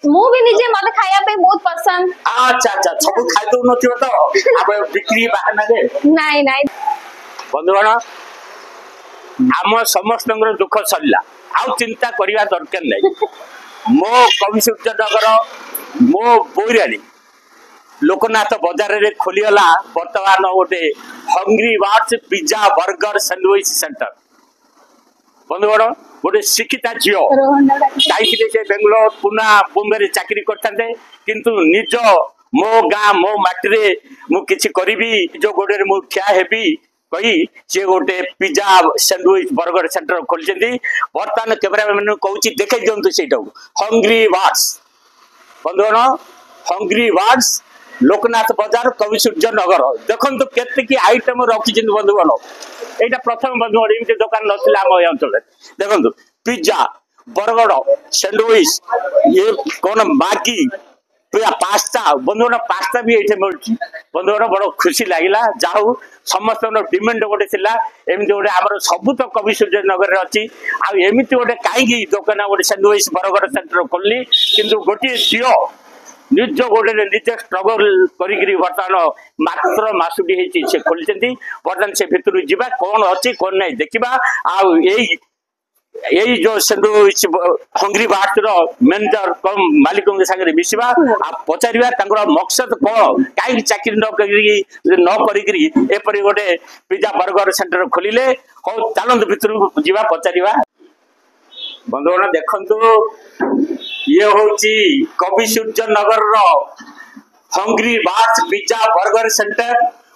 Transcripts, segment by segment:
मु भी निजे मते खाया पे बहुत पसंद। अच्छा अच्छा सब खाइ दउ नथियो तो अब बिक्री बहाना रे नाही नाही बंधुगण आम समस्त दुख सरला आउ चिंता करिया दरकार नहीं मो कवि सूर्यनगर मो बोरानी लोकनाथ बाजार रे खोलीगला वर्तमान गोटे hungry bars pizza burger sandwich centre बंधुगण गोटे शिक्षिता झील जाइए से बेंगलोर पुना बॉम्बे चाकरी करते किंतु निज मो गाँ मो माटी मु किछि करिबी जो गोडे मु ठिया हेबी कही सी गोटे पिज्जा सैंडविच बर्गर सेंटर खोली बर्तमान कैमेरा मैन कहूँ देखे दिंतु से हंग्री बार्स बंधुगण hungry bars Loknath Bazar Kabisurya नगर देखो केत आइटम रखी बंधुगण यहाँ प्रथम बंधुगण एमती दुकान ना आम अंचल देखो पिज्जा बरगड़ सैंडविच ये कौन मैगी पास्ता बंधुगण पास्ता भी ये मिलूँ बंधुगण बड़ खुशी लगे जाऊ समस्त डिमांड गोटे एमती गोटे आम सबू तो कवि सूर्य नगर अच्छी आमती गोटे कहीं दुकान गोटे सैंडविच बरगड़ सेंटर खोलनी किंतु गोटे झील निज गोडे निजे स्ट्रगल करी बर्तमान मात्र मासुटी से खोली बर्तमान से भितर जा कौन अच्छी कौन नहीं देखा यही जो सैंडविच हंग्री बार्स मैनेजर कम मालिक सागर मिसवा पचार मकसद कौन कहीं चाकरी न करी गोटे पिज्जा बर्गर सेंटर खोलिले हौ चलत भितर जा पचार बंधुगण देखु ये हूँ Kabisurya Nagar hungry bars pizza burger centre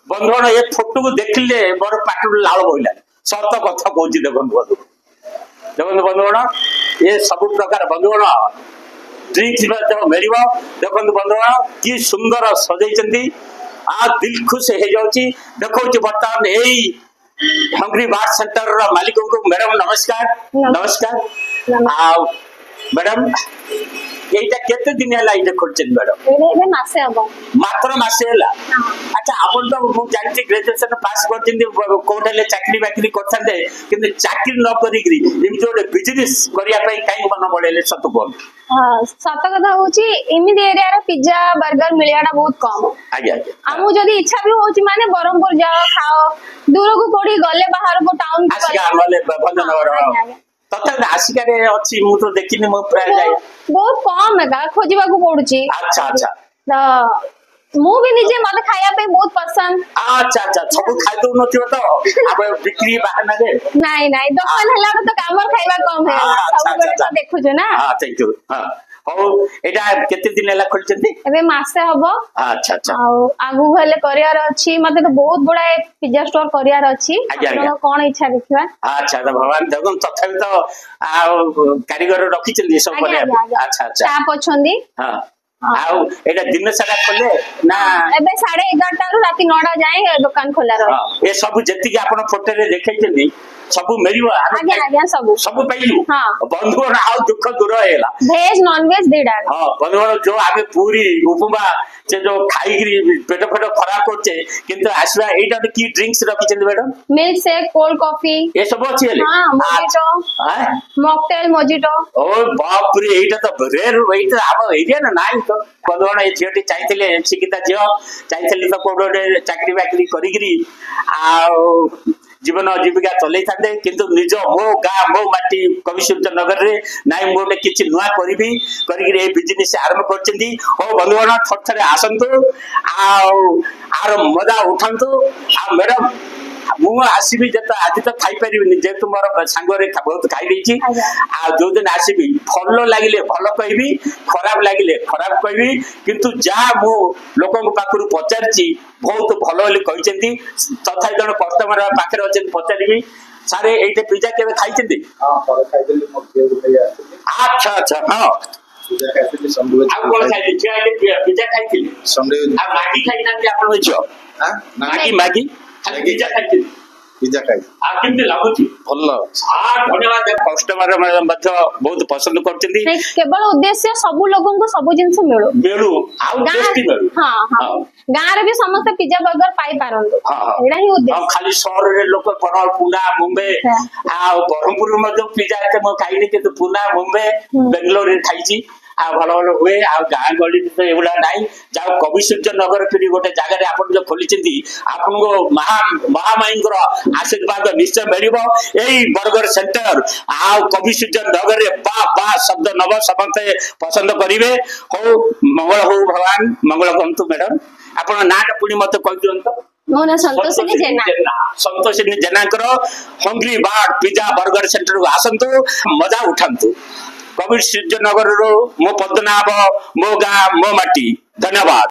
बंधुगण ये फोटो को देखिले मोर पाटू लाल बोला सत कथा कहूँ देखो देखो बंधुगण ये सब प्रकार बंधुगण ड्रिंक्स मिल देखो बंधुगण कि सुंदर सजाई आ दिल खुश हो जाऊँगी देखो बर्तमान यही हंग्री बार्स सेंटर मालिक को मैडम नमस्कार नमस्कार मैडम यहीटा केते दिन है ये खोलछन मैडम एबे मासे हबो मात्र मासे हला अच्छा आपन तो मु जानती ग्रेजुएशन पास करथिन कोठले चाकरी बाकरी करथांते किंतु चाकरी न करी ग्री एम जोडे बिजनेस करिया पई काई मन बडेले सत बोल हां सत कथा होची एमिदि एरिया रे पिज्जा बर्गर मिलियाडा बहुत कम आज्ञा हमु जदी इच्छा भी होची माने बरमपुर जाओ खाओ दूर को कोडी गले बाहर को टाउन आसिका गले भंजनगर तथा आसिका रे अछि मु तो देखिनी मु प्राय जाय बहुत कम है खोजिबा को पडुची अच्छा अच्छा तो मु भी निजे मते खाया पे बहुत पसंद अच्छा अच्छा सब खाइ दउ नथियो तो अब बिक्री बहाना रे नाही नाही दुकान हला तो काम खाइबा कम है सब बड़े तो देखु जो ना हां थैंक यू हां हो एटा केते दिन हला खोलचंती एबे मासे हबो अच्छा अच्छा आ आगु हेले करियर अछि मते तो बहुत बड़ा पिज्जा स्टोर करियर अछि आपन कोन इच्छा देखिबा अच्छा तो भगवान देखो तथापि तो कारीगर रखी चंदी सब बने अच्छा अच्छा आप अछंदी हां आउ एटा दिन सारा खोले ना एबे 11:30 रु राती 9टा जाए दुकान खोला रहे ए सब जति आपण फोटो रे देखै चंदी सब मेरी आज्ञा आज्ञा सब पाइलु बंधुगण आउ दुख दूर हैला वेज नॉन वेज दीडा हां बंधुगण जो आमे पूरी उपमा से जो खाइगिरी पेट फेट खराब करछे किंतु आसवा एटा की ड्रिंक्स रखी चंदी madam milk shake cold coffee ये सब अछि हेले हां मोजिटो हां मॉकटेल मोजिटो ओ बाप रे एटा तो रेर एटा आम एरिया ना नाइ तो बंधुगण ए झियोटी चाहिथिले शिक्षिता झियो चाहिथिले तो कोडोडे चाकरी बाकरी करिगिरी आ जीवन जीविका चलई था किंतु निज मो गाँ मो माटी कवि सूर्य नगर रे नाई मोटे किछि नुआ करिबी करिगिरे बिजनेस आरंभ करचंदी ओ बंधुगण थरे आसंतु आर मजा उठांतु आ मैडम मु आसीबी जत आज तो खाई परिबिनी जेतु मोर सांगरे बहुत खाई देछि आ जो दिन आसीबी फल लागिले फल कहबी खराब लागिले खराब कहबी किंतु जा मु लोकन पाखरु पचारछि बहुत भलो होली कहिसेंती तथा जण कस्टमर पाखरे अछन पचारिबी सारे एटे पिज्जा केबे खाइसेंती हां पर खाइदेली मो केबे भैया अच्छा अच्छा हां पिज्जा खाइदेली संभव आ कोन खाइदे पिज्जा खाइथिली संभव आ मैगी खाइनांती आपण होइछो हां मैगी पिज्जा खाइथिली पिज्जा खाइ आ केमते लागुची भल्ला आ धन्यवाद कस्टमर मध्य बहुत पसंद करचंदी केवल उद्देश्य सब लोगन को सब जिंस मिलू आउ टेस्टी मिलू हां हां गां रे भी समस्त पिज्जा बर्गर पाई पारंदो एडा ही उद्देश्य खाली शहर रे लोक बड़ पुना मुंबई आ बरहमपुर मध्य पिज्जा के म खाइनी के तो पुना मुंबई बेंगलोर रे खाइची ଆଉ ଭଲ ଭଲ ହୁଏ ଆଉ ଗାଁ ଗହଳି ତ ଏଗୁଡା ନାହିଁ ଯାହା କବି ସୂର୍ଯ୍ୟ ନଗର ପରି ଗୋଟେ ଜାଗାରେ ଆପଣ ଯୋଉ ଖୋଲିଛନ୍ତି ଆପଣଙ୍କୁ ମହାମାଇଙ୍କର ଆଶୀର୍ବାଦ ନିଶ୍ଚୟ ମିଳିବ ଏଇ ବର୍ଗର ସେଣ୍ଟର ଆଉ କବି ସୂର୍ଯ୍ୟ ନଗରରେ ବା ଶବ୍ଦ ନବ ସମସ୍ତେ ପସନ୍ଦ କରିବେ ହଉ ମଙ୍ଗଳ ହଉ ଭଗବାନ ମଙ୍ଗଳ କରନ୍ତୁ ମ୍ୟାଡାମ ଆପଣ ନାଁଟା ପୁଣି ମତେ କହିଦିଅନ୍ତୁ ମୋ ନାଁ ସନ୍ତୋଷିନୀ ଜେନା ସନ୍ତୋଷିନୀ ଜେନାଙ୍କର ହଙ୍ଗରି ବାର୍ଡ ପିଜ୍ଜା ବର୍ଗର ସେଣ୍ଟରକୁ ଆସନ୍ତୁ ମଜା ଉଠାନ୍ତୁ କବି ସୂର୍ଯ୍ୟନଗରରୁ ମୋ ପଦ୍ମନାଭ ମୋ ଗାଁ ମୋ ମାଟି ଧନ୍ୟବାଦ।